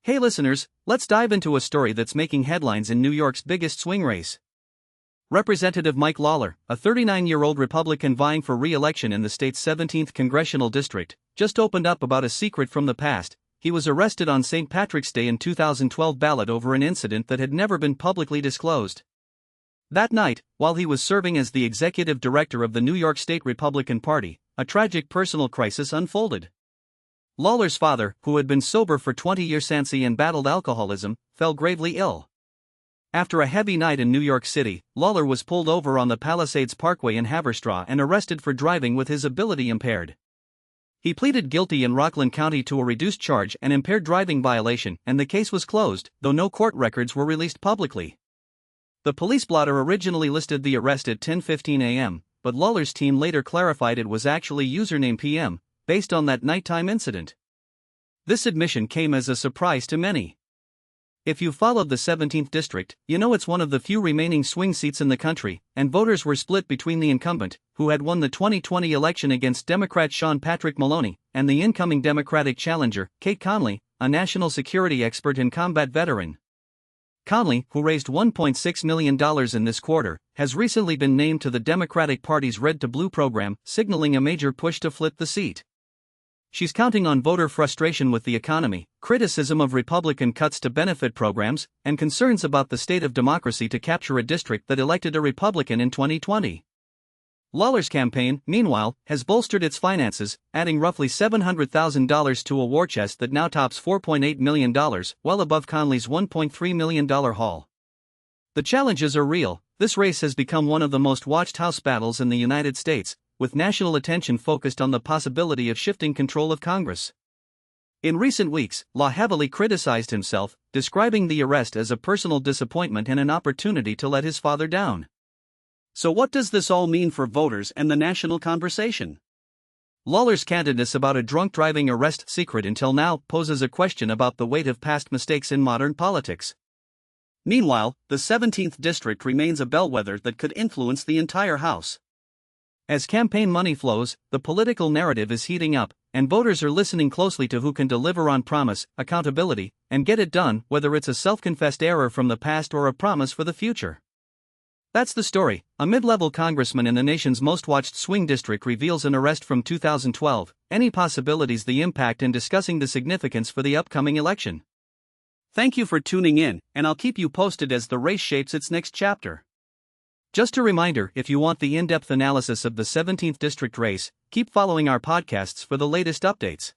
Hey listeners, let's dive into a story that's making headlines in New York's biggest swing race. Representative Mike Lawler, a 39-year-old Republican vying for re-election in the state's 17th congressional district, just opened up about a secret from the past. He was arrested on St. Patrick's Day in 2012 ballot over an incident that had never been publicly disclosed. That night, while he was serving as the executive director of the New York State Republican Party, a tragic personal crisis unfolded. Lawler's father, who had been sober for 20 years and battled alcoholism, fell gravely ill. After a heavy night in New York City, Lawler was pulled over on the Palisades Parkway in Haverstraw and arrested for driving with his ability impaired. He pleaded guilty in Rockland County to a reduced charge and impaired driving violation, and the case was closed, though no court records were released publicly. The police blotter originally listed the arrest at 10:15 a.m., but Lawler's team later clarified it was actually username PM, based on that nighttime incident. This admission came as a surprise to many. If you followed the 17th district, you know it's one of the few remaining swing seats in the country, and voters were split between the incumbent, who had won the 2020 election against Democrat Sean Patrick Maloney, and the incoming Democratic challenger, Kate Conley, a national security expert and combat veteran. Conley, who raised $1.6 million in this quarter, has recently been named to the Democratic Party's Red to Blue program, signaling a major push to flip the seat. She's counting on voter frustration with the economy, criticism of Republican cuts to benefit programs, and concerns about the state of democracy to capture a district that elected a Republican in 2020. Lawler's campaign, meanwhile, has bolstered its finances, adding roughly $700,000 to a war chest that now tops $4.8 million, well above Conley's $1.3 million haul. The challenges are real. This race has become one of the most watched House battles in the United States, with national attention focused on the possibility of shifting control of Congress. In recent weeks, Law heavily criticized himself, describing the arrest as a personal disappointment and an opportunity to let his father down. So what does this all mean for voters and the national conversation? Lawler's candidness about a drunk driving arrest secret until now poses a question about the weight of past mistakes in modern politics. Meanwhile, the 17th district remains a bellwether that could influence the entire House. As campaign money flows, the political narrative is heating up, and voters are listening closely to who can deliver on promise, accountability, and get it done, whether it's a self-confessed error from the past or a promise for the future. That's the story. A mid-level congressman in the nation's most watched swing district reveals an arrest from 2012, any possibilities, the impact, and discussing the significance for the upcoming election. Thank you for tuning in, and I'll keep you posted as the race shapes its next chapter. Just a reminder, if you want the in-depth analysis of the 17th district race, keep following our podcasts for the latest updates.